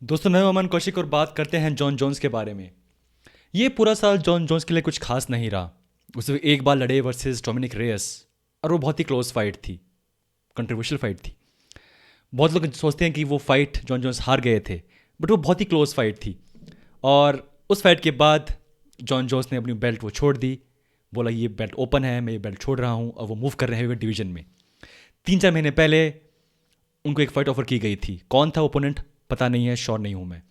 दोस्तों, मैं अमन कौशिक और बात करते हैं जॉन जोन्स के बारे में। ये पूरा साल जॉन जोन्स के लिए कुछ खास नहीं रहा। उसे एक बार लड़े वर्सेस डोमिनिक रेयस, और वो बहुत ही क्लोज फाइट थी, कंट्रोवर्शियल फाइट थी। बहुत लोग सोचते हैं कि वो फाइट जॉन जोन्स हार गए थे, बट वो बहुत ही क्लोज फाइट थी। और उस फाइट के बाद जॉन जोन्स ने अपनी बेल्ट वो छोड़ दी। बोला ये बेल्ट ओपन है, मैं ये बेल्ट छोड़ रहा हूँ, और वो मूव कर रहे हैं हेवीवेट डिवीजन में। 3-4 महीने पहले उनको एक फ़ाइट ऑफर की गई थी। कौन था ओपोनेंट पता नहीं है, श्योर नहीं हूँ मैं।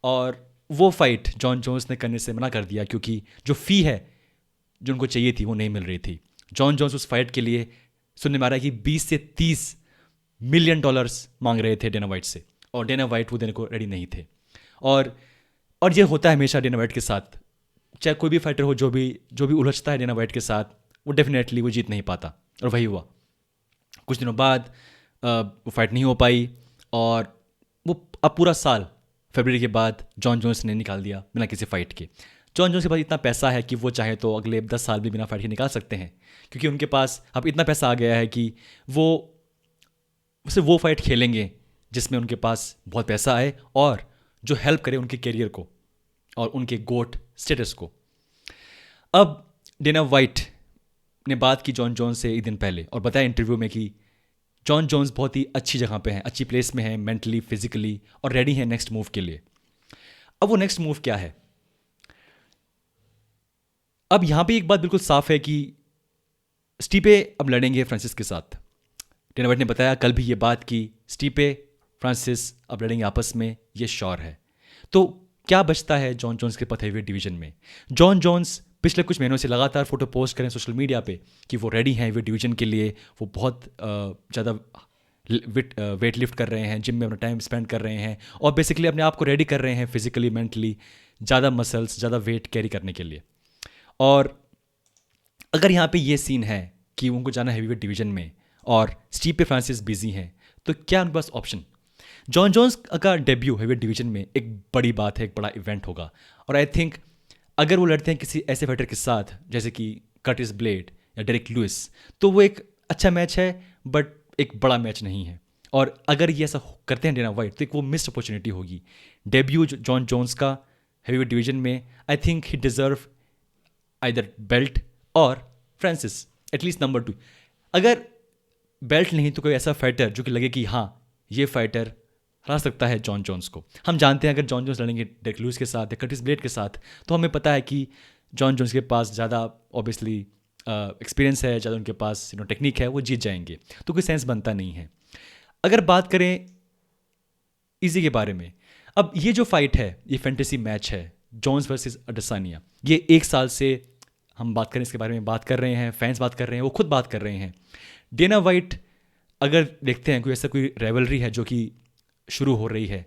और वो फाइट जॉन जोन्स ने करने से मना कर दिया, क्योंकि जो फ़ी है जो उनको चाहिए थी वो नहीं मिल रही थी। जॉन जोन्स उस फाइट के लिए सुनने में आ रहा है कि 20 से 30 मिलियन डॉलर्स मांग रहे थे डेना वाइट से, और डेना वाइट वो देने को रेडी नहीं थे। और और ये होता है हमेशा डेना वाइट के साथ। चाहे कोई भी फाइटर हो, जो भी उलझता है डेना वाइट के साथ, वो डेफिनेटली वो जीत नहीं पाता। और वही हुआ। कुछ दिनों बाद वो फाइट नहीं हो पाई, और वो अब पूरा साल फरवरी के बाद जॉन जोन्स ने निकाल दिया बिना किसी फाइट के। जॉन जोन्स के पास इतना पैसा है कि वो चाहे तो अगले 10 साल भी बिना फाइट के निकाल सकते हैं, क्योंकि उनके पास अब इतना पैसा आ गया है कि वो सिर्फ वो फाइट खेलेंगे जिसमें उनके पास बहुत पैसा आए, और जो हेल्प करे उनके करियर को और उनके गोट स्टेटस को। अब डेना वाइट ने बात की जॉन जोन्स से एक दिन पहले, और बताया इंटरव्यू में कि जॉन जोन्स बहुत ही अच्छी जगह पे हैं, अच्छी प्लेस में हैं, मेंटली फिजिकली, और रेडी हैं नेक्स्ट मूव के लिए। अब वो नेक्स्ट मूव क्या है? अब यहां पे एक बात बिल्कुल साफ है कि स्टीपे अब लड़ेंगे फ्रांसिस के साथ। डेना वाइट ने बताया कल भी ये बात कि स्टीपे फ्रांसिस अब लड़ेंगे आपस में, ये श्योर है। तो क्या बचता है जॉन जोन्स के पास हेवीवेट डिवीजन में? जॉन जोन्स पिछले कुछ महीनों से लगातार फोटो पोस्ट करें सोशल मीडिया पे कि वो रेडी हैं हेवीवेट डिवीजन के लिए। वो बहुत ज़्यादा वेट लिफ्ट कर रहे हैं, जिम में अपना टाइम स्पेंड कर रहे हैं, और बेसिकली अपने आप को रेडी कर रहे हैं फिजिकली मेंटली, ज़्यादा मसल्स, ज़्यादा वेट कैरी करने के लिए। और अगर यहाँ पे ये सीन है कि उनको जाना हैवीवेट डिवीजन में और स्टीपे फ्रांसिस बिजी हैं, तो क्या उनके पास ऑप्शन? जॉन जोन्स का डेब्यू हैवीवेट डिवीजन में एक बड़ी बात है, एक बड़ा इवेंट होगा। और आई थिंक अगर वो लड़ते हैं किसी ऐसे फाइटर के साथ जैसे कि कर्टिस ब्लेड या डेरिक लुइस, तो वो एक अच्छा मैच है, बट एक बड़ा मैच नहीं है। और अगर ये ऐसा करते हैं डेना वाइट, तो एक वो मिस्ड अपॉर्चुनिटी होगी। डेब्यू जॉन जोन्स का हैवीवेट डिवीजन में, I think he deserve either belt और फ्रांसिस, एटलीस्ट नंबर 2। अगर बेल्ट नहीं तो कोई ऐसा फाइटर जो कि लगे कि हाँ, ये फाइटर हरा सकता है जॉन जोन्स को। हम जानते हैं अगर जॉन जोन्स लड़ेंगे डेरिक लुइस के साथ या कर्टिस ब्लेड के साथ, तो हमें पता है कि जॉन जोन्स के पास ज़्यादा ऑब्वियसली एक्सपीरियंस है, ज़्यादा उनके पास टेक्निक है, वो जीत जाएंगे। तो कोई सेंस बनता नहीं है। अगर बात करें इजी के बारे में, अब ये जो फाइट है, ये फैंटेसी मैच है, जोन्स वर्सेस अडेसानिया। ये एक साल से हम बात करें इसके बारे में, बात कर रहे हैं, फैंस बात कर रहे हैं, वो खुद बात कर रहे हैं। डेना वाइट अगर देखते हैं कोई ऐसा कोई रेवलरी है जो कि शुरू हो रही है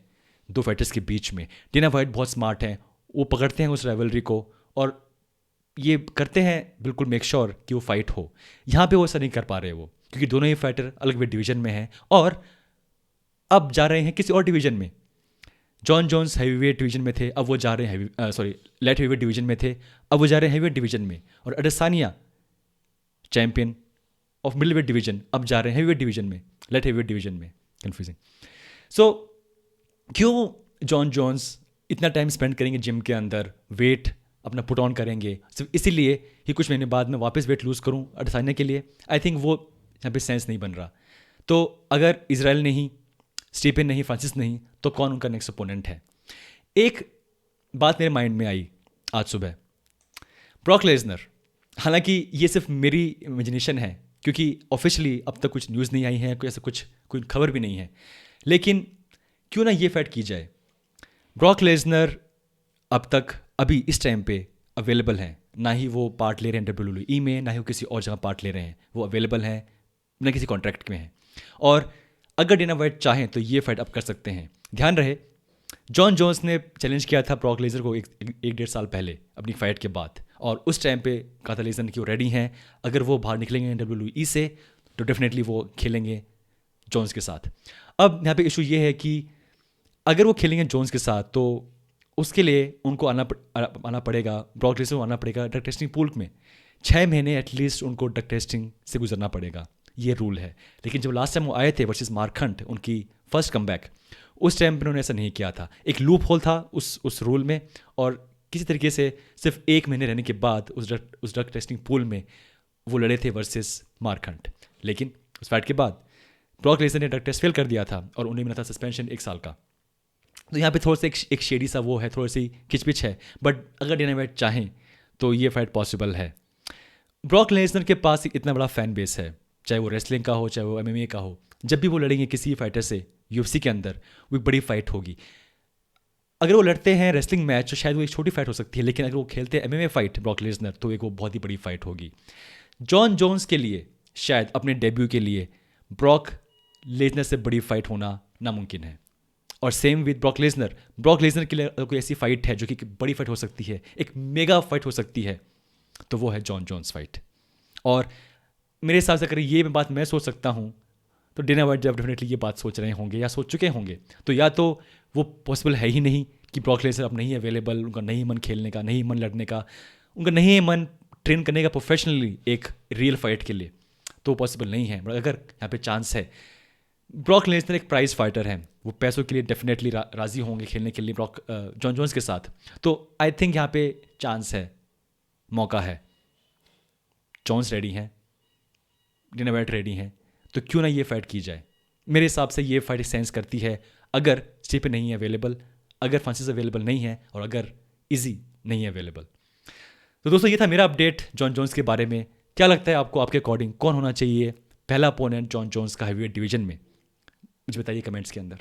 दो फाइटर्स के बीच में, डेना वाइट बहुत स्मार्ट हैं, वो पकड़ते हैं उस रेवलरी को, और ये करते हैं बिल्कुल मेक श्योर कि वो फाइट हो। यहाँ पे वो ऐसा नहीं कर पा रहे वो, क्योंकि दोनों ही फाइटर अलग वेट डिवीजन में हैं, और अब जा रहे हैं किसी और डिवीजन में। जॉन जोन्स हैवीवेट डिवीजन में थे, अब वो जा रहे हैं लाइट हैवीवेट डिवीजन में थे, अब वो जा रहे हैं हैवीवेट डिवीजन में। और Adesanya champion of middle weight division, अब जा रहे हैं हैवीवेट डिवीजन में, लाइट हैवीवेट डिवीजन में। कंफ्यूजिंग। सो क्यों जॉन जोन्स इतना टाइम स्पेंड करेंगे जिम के अंदर, वेट अपना पुट ऑन करेंगे सिर्फ इसीलिए कि कुछ महीने बाद मैं वापस वेट लूज़ करूं अडेसानिया के लिए? आई थिंक वो यहाँ पे सेंस नहीं बन रहा। तो अगर इजराइल नहीं, स्टीफन नहीं, फ्रांसिस नहीं, तो कौन उनका नेक्स्ट ओपोनेंट है? एक बात मेरे माइंड में आई आज सुबह, ब्रॉक लेसनर। हालांकि ये सिर्फ मेरी इमेजिनेशन है, क्योंकि ऑफिशियली अब तक कुछ न्यूज़ नहीं आई है, कोई ऐसा कुछ कोई खबर भी नहीं है, लेकिन क्यों ना ये फाइट की जाए। ब्रॉक लेसनर अब तक अभी इस टाइम पे अवेलेबल हैं, ना ही वो पार्ट ले रहे हैं डब्ल्यूडब्ल्यूई में, ना ही वो किसी और जगह पार्ट ले रहे हैं, वो अवेलेबल हैं, ना किसी कॉन्ट्रैक्ट में हैं। और अगर डेना वाइट चाहें तो ये फाइट अब कर सकते हैं। ध्यान रहे, जॉन जोन्स ने चैलेंज किया था ब्रॉक लेसनर को एक 1.5 साल पहले अपनी फाइट के बाद, और उस टाइम पे कहा था लेसनर कि वो रेडी हैं, अगर वो बाहर निकलेंगे डब्ल्यूडब्ल्यूई से तो डेफिनेटली वो खेलेंगे जोन्स के साथ। अब यहाँ पे इशू ये है कि अगर वो खेलेंगे जोन्स के साथ, तो उसके लिए उनको आना पड़ेगा, ब्रॉक लेसनर को आना पड़ेगा ड्रग टेस्टिंग पूल में। 6 महीने एटलीस्ट उनको ड्रग टेस्टिंग से गुजरना पड़ेगा, ये रूल है। लेकिन जब लास्ट टाइम वो आए थे वर्सेस मार्क हंट, उनकी फर्स्ट कमबैक, उस टाइम पर उन्होंने ऐसा नहीं किया था। एक लूप होल था उस रूल में, और किसी तरीके से सिर्फ 1 महीने रहने के बाद उस ड्रग टेस्टिंग पूल में वो लड़े थे वर्सेस मार्क हंट। लेकिन उस फाइट के बाद ब्रॉक लेसनर ने ड्रग टेस्ट फेल कर दिया था और उन्हें मिला था सस्पेंशन 1 साल का। तो यहाँ पे थोड़ा सा एक शेडी सा वो है, थोड़ी सी खिचपिच है, बट अगर डेना वाइट चाहें तो ये फाइट पॉसिबल है। ब्रॉक लेसनर के पास इतना बड़ा फैन बेस है, चाहे वो रेसलिंग का हो चाहे वो MMA का हो। जब भी वो लड़ेंगे किसी फाइटर से UFC के अंदर, वो एक बड़ी फाइट होगी। अगर वो लड़ते हैं रेसलिंग मैच तो शायद वो एक छोटी फाइट हो सकती है, लेकिन अगर वो खेलते हैं MMA फाइट ब्रॉक लेसनर तो एक वो बहुत ही बड़ी फाइट होगी। जॉन जोन्स के लिए शायद अपने डेब्यू के लिए ब्रॉक लेसनर से बड़ी फाइट होना नामुमकिन है। और सेम विद ब्रॉक लेसनर के लिए अगर कोई ऐसी फाइट है जो कि बड़ी फाइट हो सकती है, एक मेगा फाइट हो सकती है, तो वो है जॉन जोन्स फाइट। और मेरे हिसाब से अगर ये बात मैं सोच सकता हूँ तो डेना वाइट जब डेफिनेटली ये बात सोच रहे होंगे या सोच चुके होंगे, तो या तो वो पॉसिबल है ही नहीं कि ब्रॉक लेसनर अब नहीं अवेलेबल, उनका नहीं मन खेलने का, नहीं मन लड़ने का, उनका नहीं मन ट्रेन करने का प्रोफेशनली एक रियल फाइट के लिए, तो पॉसिबल नहीं है। बट अगर यहाँ पे चांस है, ब्रॉक लेसनर एक प्राइज फाइटर हैं, वो पैसों के लिए डेफिनेटली राजी होंगे खेलने के लिए जॉन जोन्स के साथ। तो आई थिंक यहाँ पे चांस है, मौका है। जोन्स रेडी हैं, डेना वाइट रेडी हैं, तो क्यों ना ये फाइट की जाए। मेरे हिसाब से ये फाइट सेंस करती है अगर स्टीफे नहीं है अवेलेबल, अगर फ्रांसिस अवेलेबल नहीं है, और अगर इजी नहीं है अवेलेबल। तो दोस्तों ये था मेरा अपडेट जॉन जोन्स के बारे में। क्या लगता है आपको, आपके अकॉर्डिंग कौन होना चाहिए पहला अपोनेंट जॉन जोन्स का हेवीवेट डिवीजन में? मुझे बताइए कमेंट्स के अंदर।